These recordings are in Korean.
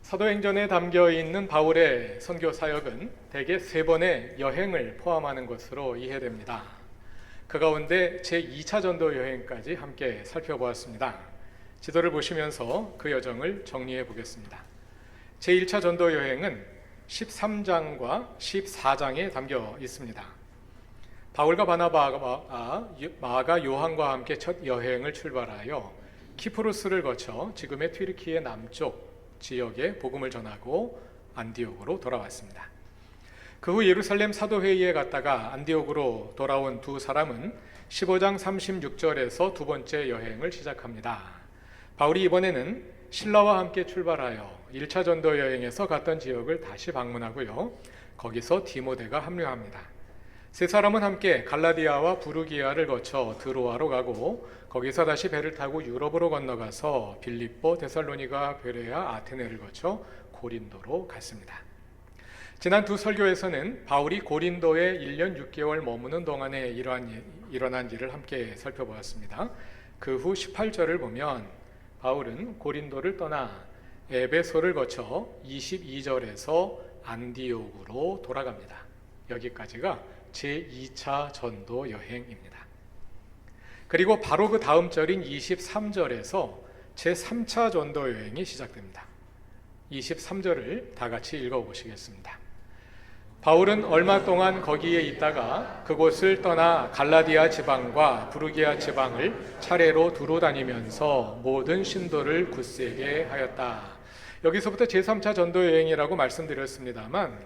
사도행전에 담겨 있는 바울의 선교 사역은 대개 3번의 여행을 포함하는 것으로 이해됩니다. 그 가운데 제2차 전도 여행까지 함께 살펴보았습니다. 지도를 보시면서 그 여정을 정리해 보겠습니다. 제1차 전도 여행은 13장과 14장에 담겨 있습니다. 바울과 바나바가 마가 요한과 함께 첫 여행을 출발하여 키프로스를 거쳐 지금의 튀르키예 남쪽 지역에 복음을 전하고 안디옥으로 돌아왔습니다. 그 후 예루살렘 사도회의에 갔다가 안디옥으로 돌아온 두 사람은 15장 36절에서 두 번째 여행을 시작합니다. 바울이 이번에는 신라와 함께 출발하여 1차 전도 여행에서 갔던 지역을 다시 방문하고요. 거기서 디모데가 합류합니다. 세 사람은 함께 갈라디아와 부르기아를 거쳐 드로아로 가고 거기서 다시 배를 타고 유럽으로 건너가서 빌립보, 데살로니가, 베레아, 아테네를 거쳐 고린도로 갔습니다. 지난 두 설교에서는 바울이 고린도에 1년 6개월 머무는 동안에 일어난 일을 함께 살펴보았습니다. 그 후 18절을 보면 바울은 고린도를 떠나 에베소를 거쳐 22절에서 안디옥으로 돌아갑니다. 여기까지가 제2차 전도 여행입니다. 그리고 바로 그 다음 절인 23절에서 제3차 전도 여행이 시작됩니다. 23절을 다 같이 읽어보시겠습니다. 바울은 얼마 동안 거기에 있다가 그곳을 떠나 갈라디아 지방과 부르기아 지방을 차례로 두루 다니면서 모든 신도를 굳세게 하였다. 여기서부터 제3차 전도 여행이라고 말씀드렸습니다만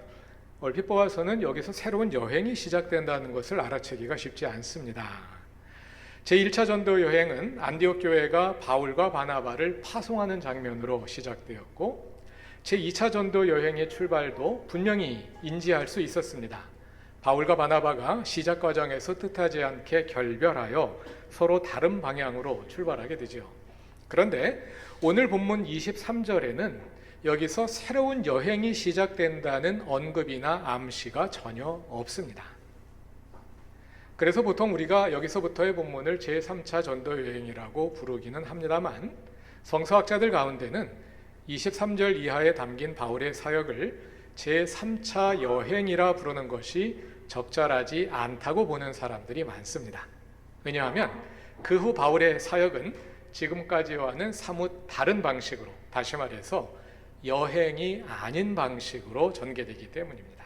얼핏 보아서는 여기서 새로운 여행이 시작된다는 것을 알아채기가 쉽지 않습니다. 제1차 전도 여행은 안디옥 교회가 바울과 바나바를 파송하는 장면으로 시작되었고 제2차 전도 여행의 출발도 분명히 인지할 수 있었습니다. 바울과 바나바가 시작 과정에서 뜻하지 않게 결별하여 서로 다른 방향으로 출발하게 되죠. 그런데 오늘 본문 23절에는 여기서 새로운 여행이 시작된다는 언급이나 암시가 전혀 없습니다. 그래서 보통 우리가 여기서부터의 본문을 제3차 전도 여행이라고 부르기는 합니다만 성서학자들 가운데는 23절 이하에 담긴 바울의 사역을 제3차 여행이라 부르는 것이 적절하지 않다고 보는 사람들이 많습니다. 왜냐하면 그 후 바울의 사역은 지금까지와는 사뭇 다른 방식으로, 다시 말해서 여행이 아닌 방식으로 전개되기 때문입니다.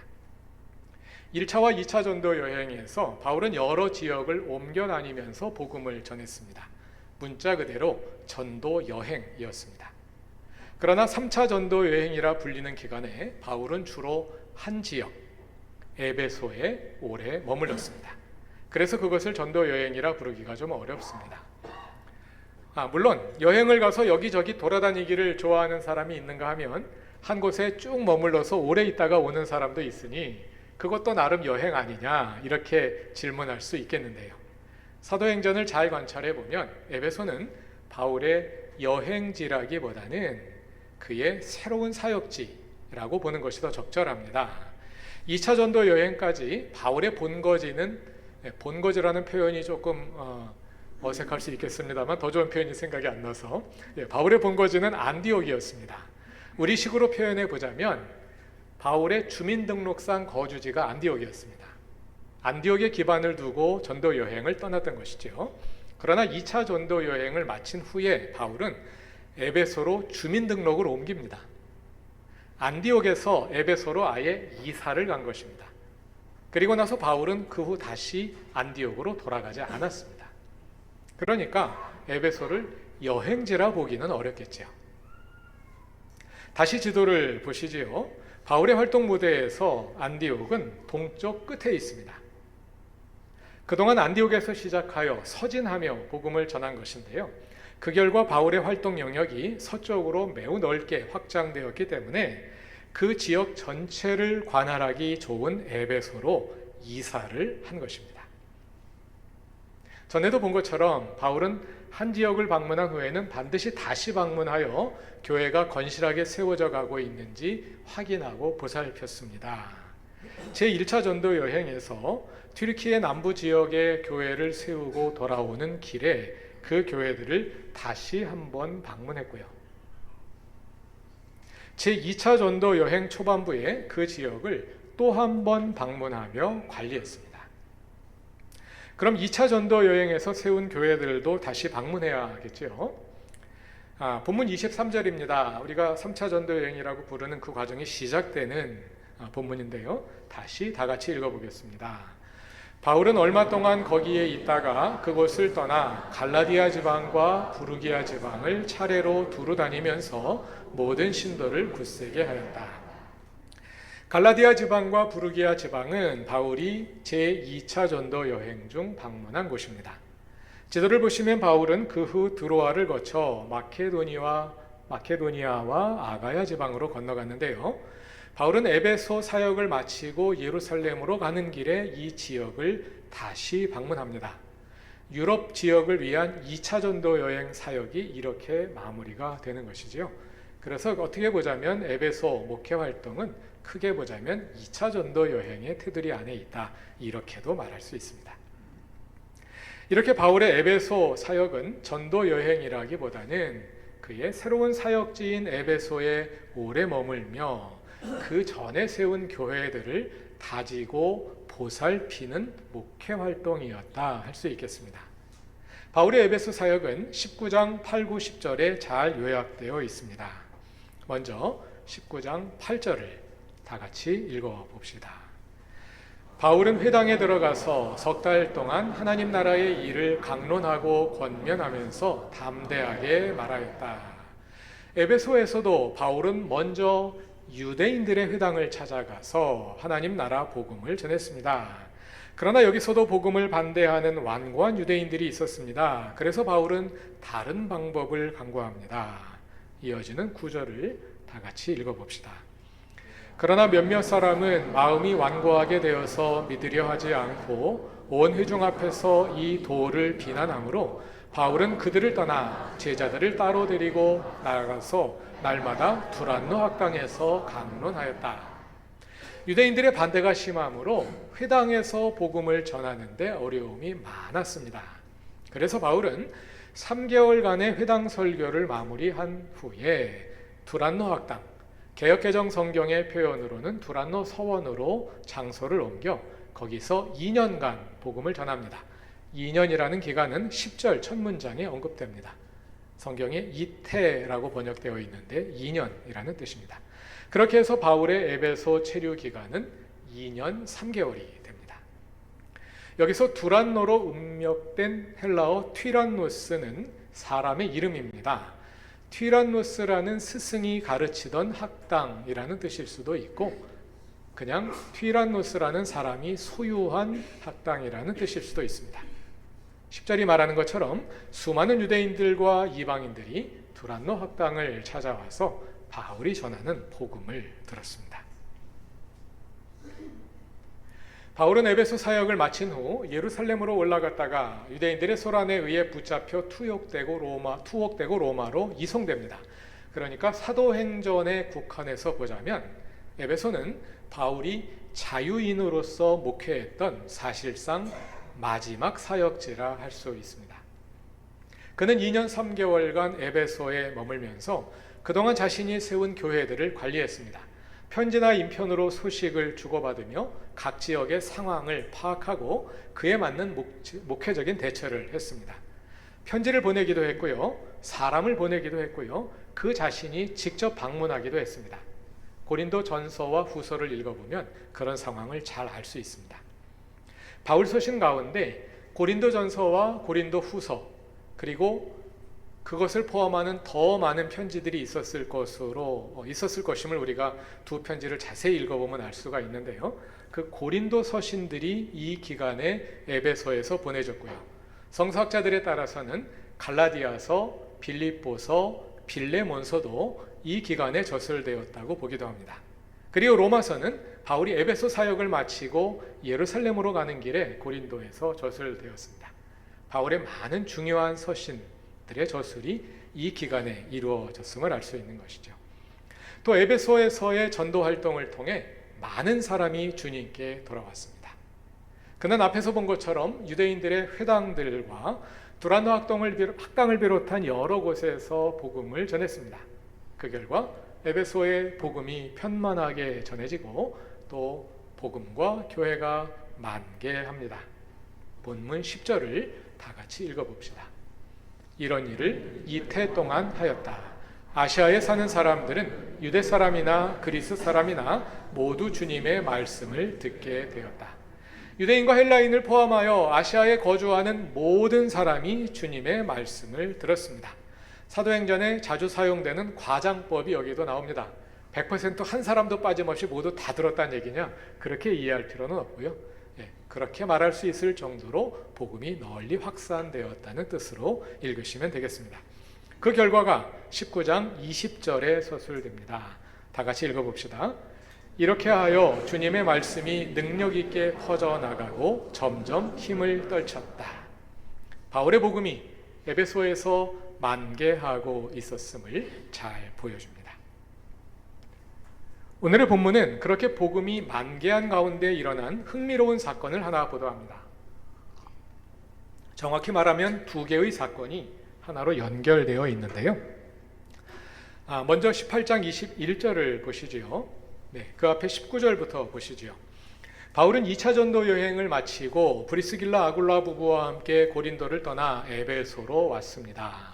1차와 2차 전도 여행에서 바울은 여러 지역을 옮겨 다니면서 복음을 전했습니다. 문자 그대로 전도 여행이었습니다. 그러나 3차 전도 여행이라 불리는 기간에 바울은 주로 한 지역, 에베소에 오래 머물렀습니다. 그래서 그것을 전도 여행이라 부르기가 좀 어렵습니다. 물론 여행을 가서 여기저기 돌아다니기를 좋아하는 사람이 있는가 하면 한 곳에 쭉 머물러서 오래 있다가 오는 사람도 있으니 그것도 나름 여행 아니냐 이렇게 질문할 수 있겠는데요. 사도행전을 잘 관찰해 보면 에베소는 바울의 여행지라기보다는 그의 새로운 사역지라고 보는 것이 더 적절합니다. 2차 전도 여행까지 바울의 본거지라는 표현이 조금 어색할 수 있겠습니다만 더 좋은 표현이 생각이 안 나서 바울의 본거지는 안디옥이었습니다. 우리식으로 표현해 보자면 바울의 주민등록상 거주지가 안디옥이었습니다. 안디옥에 기반을 두고 전도 여행을 떠났던 것이죠. 그러나 2차 전도 여행을 마친 후에 바울은 에베소로 주민등록을 옮깁니다. 안디옥에서 에베소로 아예 이사를 간 것입니다. 그리고 나서 바울은 그 후 다시 안디옥으로 돌아가지 않았습니다. 그러니까 에베소를 여행지라 보기는 어렵겠죠. 다시 지도를 보시지요. 바울의 활동 무대에서 안디옥은 동쪽 끝에 있습니다. 그동안 안디옥에서 시작하여 서진하며 복음을 전한 것인데요. 그 결과 바울의 활동 영역이 서쪽으로 매우 넓게 확장되었기 때문에 그 지역 전체를 관할하기 좋은 에베소로 이사를 한 것입니다. 전에도 본 것처럼 바울은 한 지역을 방문한 후에는 반드시 다시 방문하여 교회가 건실하게 세워져 가고 있는지 확인하고 보살폈습니다. 제1차 전도 여행에서 튀르키예 남부 지역의 교회를 세우고 돌아오는 길에 그 교회들을 다시 한번 방문했고요. 제2차 전도 여행 초반부에 그 지역을 또 한 번 방문하며 관리했습니다. 그럼 2차 전도 여행에서 세운 교회들도 다시 방문해야겠죠. 본문 23절입니다. 우리가 3차 전도 여행이라고 부르는 그 과정이 시작되는 본문인데요. 다시 다 같이 읽어보겠습니다. 바울은 얼마 동안 거기에 있다가 그곳을 떠나 갈라디아 지방과 부르기아 지방을 차례로 두루 다니면서 모든 신도를 굳세게 하였다. 갈라디아 지방과 부르기아 지방은 바울이 제2차 전도 여행 중 방문한 곳입니다. 지도를 보시면 바울은 그 후 드로아를 거쳐 마케도니아와 아가야 지방으로 건너갔는데요. 바울은 에베소 사역을 마치고 예루살렘으로 가는 길에 이 지역을 다시 방문합니다. 유럽 지역을 위한 2차 전도 여행 사역이 이렇게 마무리가 되는 것이지요. 그래서 어떻게 보자면 에베소 목회 활동은 크게 보자면 2차 전도 여행의 테두리 안에 있다, 이렇게도 말할 수 있습니다. 이렇게 바울의 에베소 사역은 전도 여행이라기보다는 그의 새로운 사역지인 에베소에 오래 머물며 그 전에 세운 교회들을 다지고 보살피는 목회 활동이었다 할 수 있겠습니다. 바울의 에베소 사역은 19장 8, 9, 10절에 잘 요약되어 있습니다. 먼저 19장 8절을 다 같이 읽어봅시다. 바울은 회당에 들어가서 석 달 동안 하나님 나라의 일을 강론하고 권면하면서 담대하게 말하였다. 에베소에서도 바울은 먼저 유대인들의 회당을 찾아가서 하나님 나라 복음을 전했습니다. 그러나 여기서도 복음을 반대하는 완고한 유대인들이 있었습니다. 그래서 바울은 다른 방법을 강구합니다. 이어지는 구절을 다 같이 읽어봅시다. 그러나 몇몇 사람은 마음이 완고하게 되어서 믿으려 하지 않고 온 회중 앞에서 이 도를 비난하므로 바울은 그들을 떠나 제자들을 따로 데리고 나가서 날마다 두란노 학당에서 강론하였다. 유대인들의 반대가 심하므로 회당에서 복음을 전하는데 어려움이 많았습니다. 그래서 바울은 3개월간의 회당 설교를 마무리한 후에 두란노 학당, 개역개정 성경의 표현으로는 두란노 서원으로 장소를 옮겨 거기서 2년간 복음을 전합니다. 2년이라는 기간은 10절 첫 문장에 언급됩니다. 성경에 이태라고 번역되어 있는데 2년이라는 뜻입니다. 그렇게 해서 바울의 에베소 체류 기간은 2년 3개월이 됩니다. 여기서 두란노로 음력된 헬라어 튀란노스는 사람의 이름입니다. 튀란노스라는 스승이 가르치던 학당이라는 뜻일 수도 있고 그냥 튀란노스라는 사람이 소유한 학당이라는 뜻일 수도 있습니다. 10절이 말하는 것처럼 수많은 유대인들과 이방인들이 두란노 학당을 찾아와서 바울이 전하는 복음을 들었습니다. 바울은 에베소 사역을 마친 후 예루살렘으로 올라갔다가 유대인들의 소란에 의해 붙잡혀 투옥되고 로마로 이송됩니다. 그러니까 사도행전에 국한해서 보자면 에베소는 바울이 자유인으로서 목회했던 사실상 마지막 사역지라 할 수 있습니다. 그는 2년 3개월간 에베소에 머물면서 그동안 자신이 세운 교회들을 관리했습니다. 편지나 인편으로 소식을 주고받으며 각 지역의 상황을 파악하고 그에 맞는 목회적인 대처를 했습니다. 편지를 보내기도 했고요, 사람을 보내기도 했고요, 그 자신이 직접 방문하기도 했습니다. 고린도 전서와 후서를 읽어보면 그런 상황을 잘 알 수 있습니다. 바울 서신 가운데 고린도 전서와 고린도 후서 그리고 그것을 포함하는 더 많은 편지들이 있었을 것임을 우리가 두 편지를 자세히 읽어보면 알 수가 있는데요. 그 고린도 서신들이 이 기간에 에베소에서 보내졌고요. 성서학자들에 따라서는 갈라디아서, 빌립보서, 빌레몬서도 이 기간에 저술되었다고 보기도 합니다. 그리고 로마서는 바울이 에베소 사역을 마치고 예루살렘으로 가는 길에 고린도에서 저술되었습니다. 바울의 많은 중요한 서신들의 저술이 이 기간에 이루어졌음을 알 수 있는 것이죠. 또 에베소에서의 전도 활동을 통해 많은 사람이 주님께 돌아왔습니다. 그는 앞에서 본 것처럼 유대인들의 회당들과 두란노 학당을 비롯한 여러 곳에서 복음을 전했습니다. 그 결과 에베소의 복음이 편만하게 전해지고 또 복음과 교회가 만개합니다. 본문 10절을 다 같이 읽어봅시다. 이런 일을 이태 동안 하였다. 아시아에 사는 사람들은 유대 사람이나 그리스 사람이나 모두 주님의 말씀을 듣게 되었다. 유대인과 헬라인을 포함하여 아시아에 거주하는 모든 사람이 주님의 말씀을 들었습니다. 사도행전에 자주 사용되는 과장법이 여기도 나옵니다. 100%한 사람도 빠짐없이 모두 다 들었다는 얘기냐? 그렇게 이해할 필요는 없고요. 그렇게 말할 수 있을 정도로 복음이 널리 확산되었다는 뜻으로 읽으시면 되겠습니다. 그 결과가 19장 20절에 서술됩니다. 다 같이 읽어봅시다. 이렇게 하여 주님의 말씀이 능력 있게 퍼져나가고 점점 힘을 떨쳤다. 바울의 복음이 에베소에서 만개하고 있었음을 잘 보여줍니다. 오늘의 본문은 그렇게 복음이 만개한 가운데 일어난 흥미로운 사건을 하나 보도합니다. 정확히 말하면 두 개의 사건이 하나로 연결되어 있는데요. 먼저 18장 21절을 보시지요. 그 앞에 19절부터 보시지요. 바울은 2차 전도 여행을 마치고 브리스길라 아굴라 부부와 함께 고린도를 떠나 에베소로 왔습니다.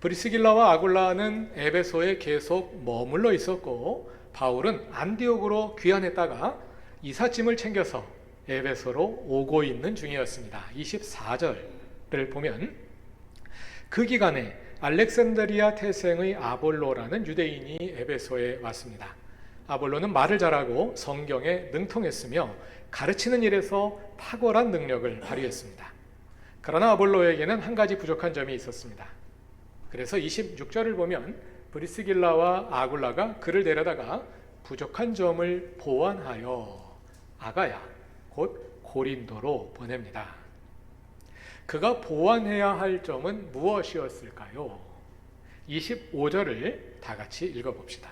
브리스길라와 아굴라는 에베소에 계속 머물러 있었고 바울은 안디옥으로 귀환했다가 이삿짐을 챙겨서 에베소로 오고 있는 중이었습니다. 24절을 보면 그 기간에 알렉산드리아 태생의 아볼로라는 유대인이 에베소에 왔습니다. 아볼로는 말을 잘하고 성경에 능통했으며 가르치는 일에서 탁월한 능력을 발휘했습니다. 그러나 아볼로에게는 한 가지 부족한 점이 있었습니다. 그래서 26절을 보면 브리스길라와 아굴라가 그를 데려다가 부족한 점을 보완하여 아가야 곧 고린도로 보냅니다. 그가 보완해야 할 점은 무엇이었을까요? 25절을 다 같이 읽어봅시다.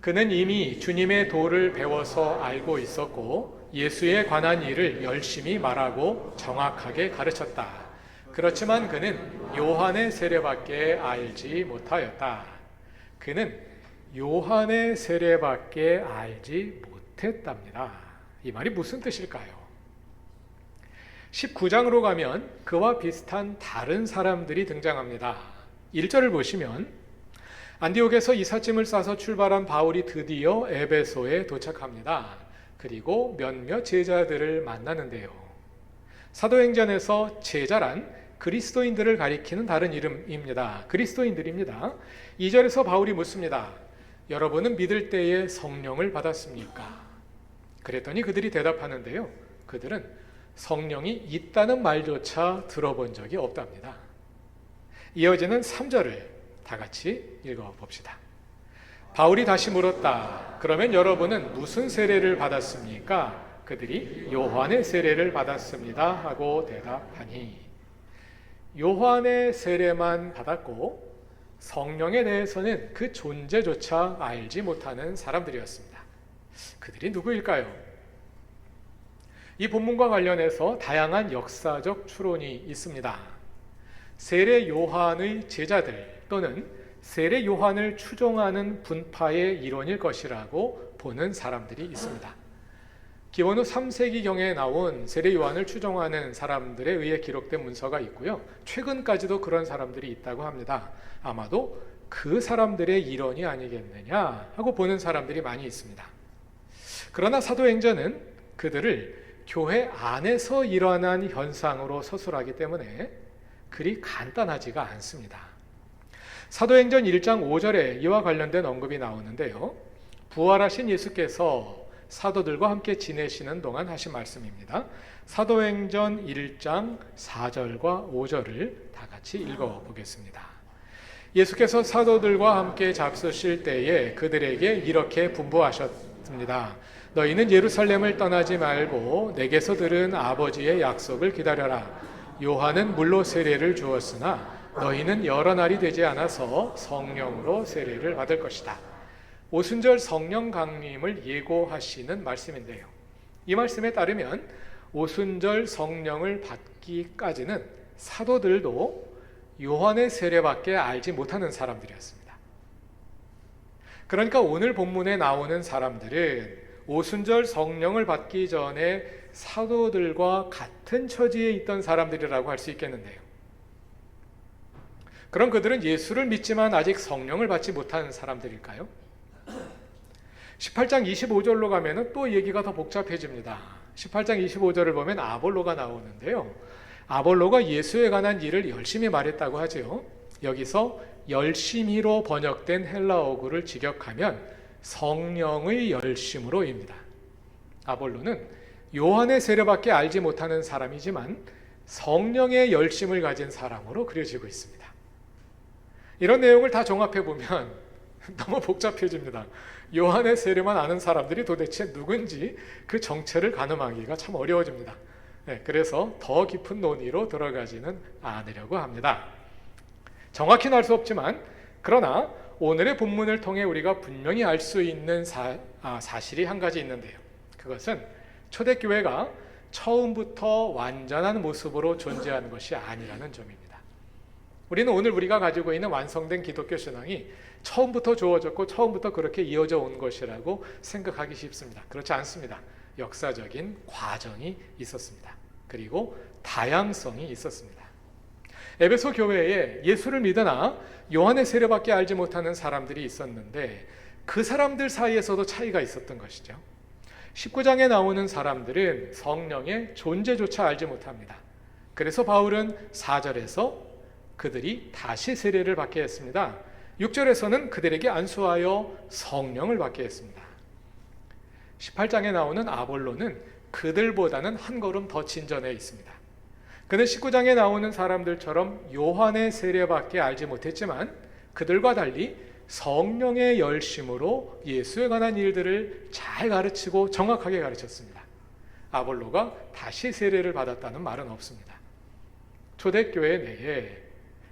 그는 이미 주님의 도를 배워서 알고 있었고 예수에 관한 일을 열심히 말하고 정확하게 가르쳤다. 그렇지만 그는 요한의 세례밖에 알지 못하였다. 그는 요한의 세례밖에 알지 못했답니다. 이 말이 무슨 뜻일까요? 19장으로 가면 그와 비슷한 다른 사람들이 등장합니다. 1절을 보시면 안디옥에서 이삿짐을 싸서 출발한 바울이 드디어 에베소에 도착합니다. 그리고 몇몇 제자들을 만나는데요. 사도행전에서 제자란 그리스도인들을 가리키는 다른 이름입니다. 그리스도인들입니다. 2절에서 바울이 묻습니다. 여러분은 믿을 때에 성령을 받았습니까? 그랬더니 그들이 대답하는데요. 그들은 성령이 있다는 말조차 들어본 적이 없답니다. 이어지는 3절을 다 같이 읽어봅시다. 바울이 다시 물었다. 그러면 여러분은 무슨 세례를 받았습니까? 그들이 요한의 세례를 받았습니다 하고 대답하니 요한의 세례만 받았고 성령에 대해서는 그 존재조차 알지 못하는 사람들이었습니다. 그들이 누구일까요? 이 본문과 관련해서 다양한 역사적 추론이 있습니다. 세례 요한의 제자들 또는 세례 요한을 추종하는 분파의 일원일 것이라고 보는 사람들이 있습니다. 기원 후 3세기경에 나온 세례 요한을 추종하는 사람들에 의해 기록된 문서가 있고요. 최근까지도 그런 사람들이 있다고 합니다. 아마도 그 사람들의 일원이 아니겠느냐 하고 보는 사람들이 많이 있습니다. 그러나 사도행전은 그들을 교회 안에서 일어난 현상으로 서술하기 때문에 그리 간단하지가 않습니다. 사도행전 1장 5절에 이와 관련된 언급이 나오는데요. 부활하신 예수께서 사도들과 함께 지내시는 동안 하신 말씀입니다. 사도행전 1장 4절과 5절을 다 같이 읽어보겠습니다. 예수께서 사도들과 함께 잡수실 때에 그들에게 이렇게 분부하셨습니다. 너희는 예루살렘을 떠나지 말고 내게서 들은 아버지의 약속을 기다려라. 요한은 물로 세례를 주었으나 너희는 여러 날이 되지 않아서 성령으로 세례를 받을 것이다. 오순절 성령 강림을 예고하시는 말씀인데요. 이 말씀에 따르면 오순절 성령을 받기까지는 사도들도 요한의 세례밖에 알지 못하는 사람들이었습니다. 그러니까 오늘 본문에 나오는 사람들은 오순절 성령을 받기 전에 사도들과 같은 처지에 있던 사람들이라고 할 수 있겠는데요. 그럼 그들은 예수를 믿지만 아직 성령을 받지 못한 사람들일까요? 18장 25절로 가면 또 얘기가 더 복잡해집니다. 18장 25절을 보면 아볼로가 나오는데요. 아볼로가 예수에 관한 일을 열심히 말했다고 하죠. 여기서 열심히로 번역된 헬라어구를 직역하면 성령의 열심으로입니다. 아볼로는 요한의 세례밖에 알지 못하는 사람이지만 성령의 열심을 가진 사람으로 그려지고 있습니다. 이런 내용을 다 종합해 보면 너무 복잡해집니다. 요한의 세례만 아는 사람들이 도대체 누군지 그 정체를 가늠하기가 참 어려워집니다. 그래서 더 깊은 논의로 들어가지는 않으려고 합니다. 정확히는 알 수 없지만 그러나 오늘의 본문을 통해 우리가 분명히 알 수 있는 사실이 한 가지 있는데요. 그것은 초대교회가 처음부터 완전한 모습으로 존재하는 것이 아니라는 점입니다. 우리는 오늘 우리가 가지고 있는 완성된 기독교 신앙이 처음부터 주어졌고 처음부터 그렇게 이어져 온 것이라고 생각하기 쉽습니다. 그렇지 않습니다. 역사적인 과정이 있었습니다. 그리고 다양성이 있었습니다. 에베소 교회에 예수를 믿으나 요한의 세례밖에 알지 못하는 사람들이 있었는데 그 사람들 사이에서도 차이가 있었던 것이죠. 19장에 나오는 사람들은 성령의 존재조차 알지 못합니다. 그래서 바울은 4절에서 그들이 다시 세례를 받게 했습니다. 6절에서는 그들에게 안수하여 성령을 받게 했습니다. 18장에 나오는 아볼로는 그들보다는 한 걸음 더 진전해 있습니다. 그는 19장에 나오는 사람들처럼 요한의 세례밖에 알지 못했지만 그들과 달리 성령의 열심으로 예수에 관한 일들을 잘 가르치고 정확하게 가르쳤습니다. 아볼로가 다시 세례를 받았다는 말은 없습니다. 초대교회 내에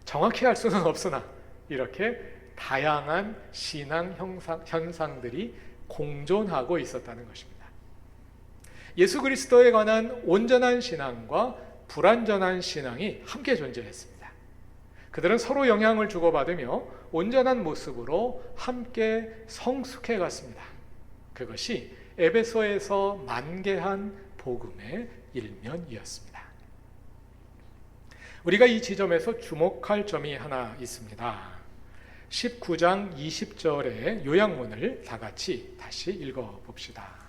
정확히 할 수는 없으나 이렇게 다양한 신앙 현상들이 공존하고 있었다는 것입니다. 예수 그리스도에 관한 온전한 신앙과 불완전한 신앙이 함께 존재했습니다. 그들은 서로 영향을 주고받으며 온전한 모습으로 함께 성숙해 갔습니다. 그것이 에베소에서 만개한 복음의 일면이었습니다. 우리가 이 지점에서 주목할 점이 하나 있습니다. 19장 20절의 요약문을 다 같이 다시 읽어봅시다.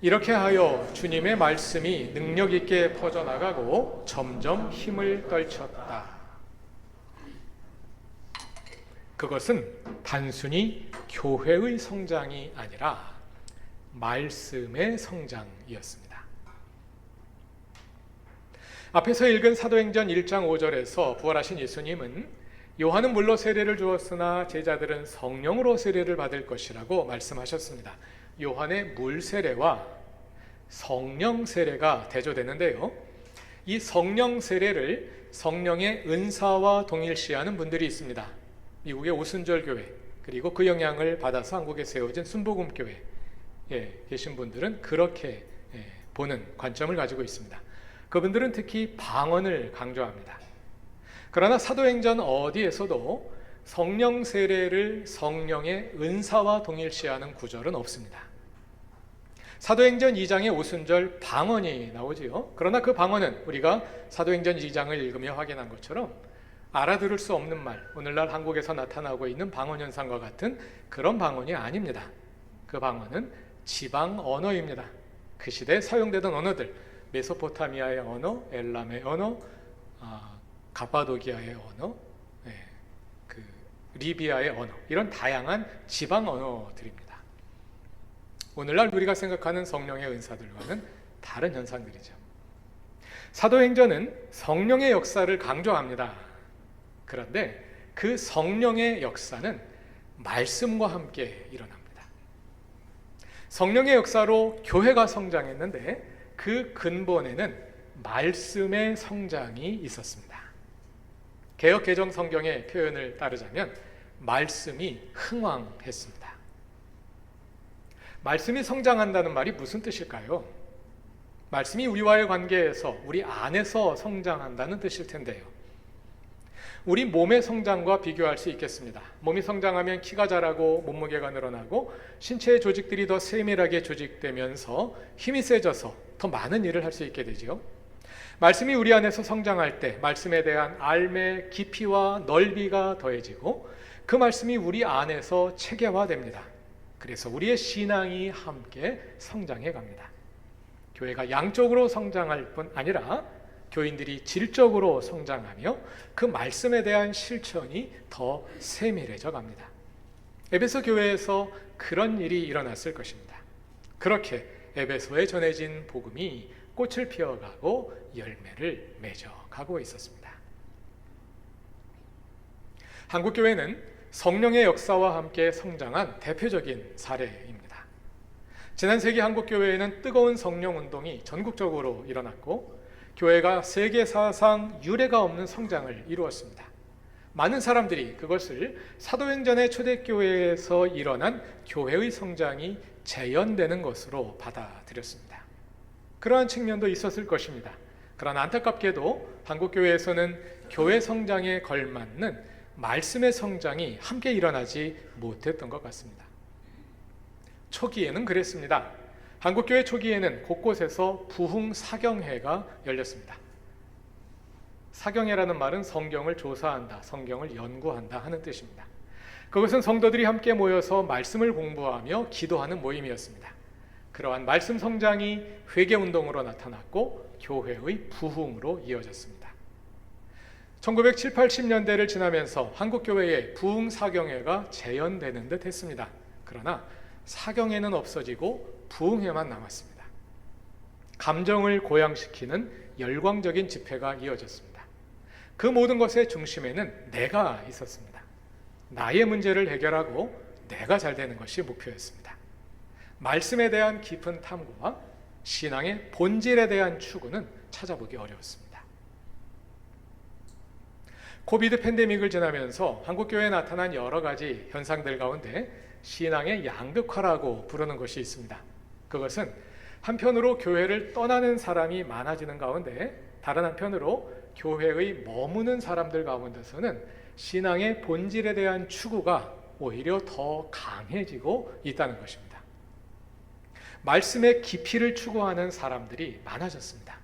이렇게 하여 주님의 말씀이 능력 있게 퍼져나가고 점점 힘을 떨쳤다. 그것은 단순히 교회의 성장이 아니라 말씀의 성장이었습니다. 앞에서 읽은 사도행전 1장 5절에서 부활하신 예수님은 요한은 물로 세례를 주었으나 제자들은 성령으로 세례를 받을 것이라고 말씀하셨습니다. 요한의 물 세례와 성령 세례가 대조되는데요. 이 성령 세례를 성령의 은사와 동일시하는 분들이 있습니다. 미국의 오순절 교회, 그리고 그 영향을 받아서 한국에 세워진 순복음 교회에 계신 분들은 그렇게 보는 관점을 가지고 있습니다. 그분들은 특히 방언을 강조합니다. 그러나 사도행전 어디에서도 성령 세례를 성령의 은사와 동일시하는 구절은 없습니다. 사도행전 2장의 오순절 방언이 나오지요. 그러나 그 방언은 우리가 사도행전 2장을 읽으며 확인한 것처럼 알아들을 수 없는 말, 오늘날 한국에서 나타나고 있는 방언 현상과 같은 그런 방언이 아닙니다. 그 방언은 지방 언어입니다. 그 시대에 사용되던 언어들, 메소포타미아의 언어, 엘람의 언어, 가파도기아의 언어, 그 리비아의 언어, 이런 다양한 지방 언어들입니다. 오늘날 우리가 생각하는 성령의 은사들과는 다른 현상들이죠. 사도행전은 성령의 역사를 강조합니다. 그런데 그 성령의 역사는 말씀과 함께 일어납니다. 성령의 역사로 교회가 성장했는데 그 근본에는 말씀의 성장이 있었습니다. 개역 개정 성경의 표현을 따르자면 말씀이 흥왕했습니다. 말씀이 성장한다는 말이 무슨 뜻일까요? 말씀이 우리와의 관계에서 우리 안에서 성장한다는 뜻일 텐데요. 우리 몸의 성장과 비교할 수 있겠습니다. 몸이 성장하면 키가 자라고 몸무게가 늘어나고 신체의 조직들이 더 세밀하게 조직되면서 힘이 세져서 더 많은 일을 할 수 있게 되지요. 말씀이 우리 안에서 성장할 때 말씀에 대한 알매 깊이와 넓이가 더해지고 그 말씀이 우리 안에서 체계화됩니다. 그래서 우리의 신앙이 함께 성장해 갑니다. 교회가 양적으로 성장할 뿐 아니라 교인들이 질적으로 성장하며 그 말씀에 대한 실천이 더 세밀해져 갑니다. 에베소 교회에서 그런 일이 일어났을 것입니다. 그렇게 에베소에 전해진 복음이 꽃을 피워가고 열매를 맺어가고 있었습니다. 한국교회는 성령의 역사와 함께 성장한 대표적인 사례입니다. 지난 세기 한국교회에는 뜨거운 성령운동이 전국적으로 일어났고 교회가 세계사상 유례가 없는 성장을 이루었습니다. 많은 사람들이 그것을 사도행전의 초대교회에서 일어난 교회의 성장이 재현되는 것으로 받아들였습니다. 그러한 측면도 있었을 것입니다. 그러나 안타깝게도 한국교회에서는 교회 성장에 걸맞는 말씀의 성장이 함께 일어나지 못했던 것 같습니다. 초기에는 그랬습니다. 한국교회 초기에는 곳곳에서 부흥 사경회가 열렸습니다. 사경회라는 말은 성경을 조사한다, 성경을 연구한다 하는 뜻입니다. 그것은 성도들이 함께 모여서 말씀을 공부하며 기도하는 모임이었습니다. 그러한 말씀 성장이 회개운동으로 나타났고 교회의 부흥으로 이어졌습니다. 1970, 80년대를 지나면서 한국교회에 부흥 사경회가 재현되는 듯 했습니다. 그러나 사경회는 없어지고 부흥회만 남았습니다. 감정을 고양시키는 열광적인 집회가 이어졌습니다. 그 모든 것의 중심에는 내가 있었습니다. 나의 문제를 해결하고 내가 잘 되는 것이 목표였습니다. 말씀에 대한 깊은 탐구와 신앙의 본질에 대한 추구는 찾아보기 어려웠습니다. 코비드 팬데믹을 지나면서 한국교회에 나타난 여러 가지 현상들 가운데 신앙의 양극화라고 부르는 것이 있습니다. 그것은 한편으로 교회를 떠나는 사람이 많아지는 가운데 다른 한편으로 교회의 머무는 사람들 가운데서는 신앙의 본질에 대한 추구가 오히려 더 강해지고 있다는 것입니다. 말씀의 깊이를 추구하는 사람들이 많아졌습니다.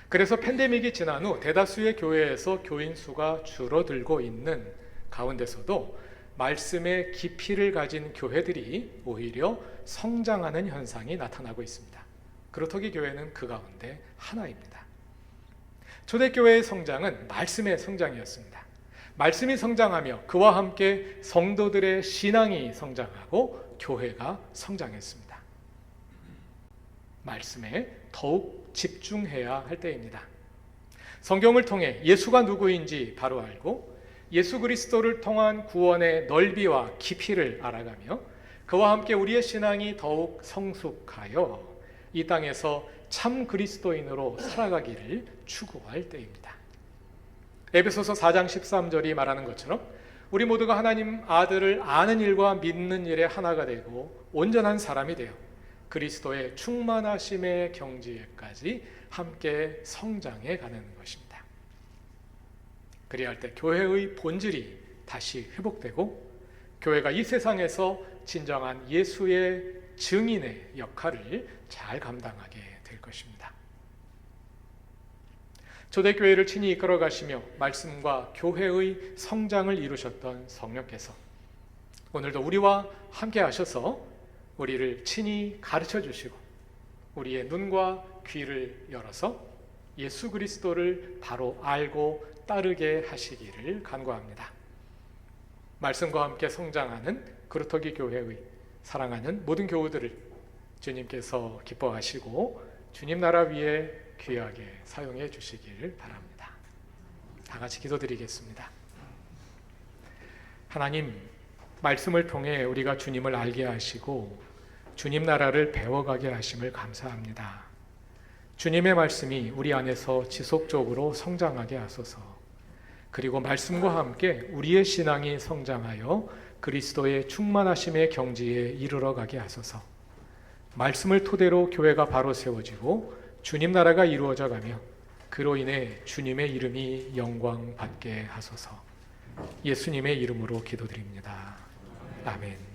그래서 팬데믹이 지난 후 대다수의 교회에서 교인 수가 줄어들고 있는 가운데서도 말씀의 깊이를 가진 교회들이 오히려 성장하는 현상이 나타나고 있습니다. 그루터기 교회는 그 가운데 하나입니다. 초대교회의 성장은 말씀의 성장이었습니다. 말씀이 성장하며 그와 함께 성도들의 신앙이 성장하고 교회가 성장했습니다. 말씀에 더욱 집중해야 할 때입니다. 성경을 통해 예수가 누구인지 바로 알고 예수 그리스도를 통한 구원의 넓이와 깊이를 알아가며 그와 함께 우리의 신앙이 더욱 성숙하여 이 땅에서 참 그리스도인으로 살아가기를 추구할 때입니다. 에베소서 4장 13절이 말하는 것처럼 우리 모두가 하나님 아들을 아는 일과 믿는 일에 하나가 되고 온전한 사람이 되어 그리스도의 충만하심의 경지에까지 함께 성장해 가는 것입니다. 그리할 때 교회의 본질이 다시 회복되고 교회가 이 세상에서 진정한 예수의 증인의 역할을 잘 감당하게 될 것입니다. 초대교회를 친히 이끌어 가시며 말씀과 교회의 성장을 이루셨던 성령께서 오늘도 우리와 함께 하셔서 우리를 친히 가르쳐 주시고 우리의 눈과 귀를 열어서 예수 그리스도를 바로 알고 따르게 하시기를 간구합니다. 말씀과 함께 성장하는 그루터기 교회의 사랑하는 모든 교우들을 주님께서 기뻐하시고 주님 나라 위에 귀하게 사용해 주시기를 바랍니다. 다 같이 기도드리겠습니다. 하나님, 말씀을 통해 우리가 주님을 알게 하시고 주님 나라를 배워가게 하심을 감사합니다. 주님의 말씀이 우리 안에서 지속적으로 성장하게 하소서. 그리고 말씀과 함께 우리의 신앙이 성장하여 그리스도의 충만하심의 경지에 이르러 가게 하소서. 말씀을 토대로 교회가 바로 세워지고 주님 나라가 이루어져 가며 그로 인해 주님의 이름이 영광 받게 하소서. 예수님의 이름으로 기도드립니다. 아멘.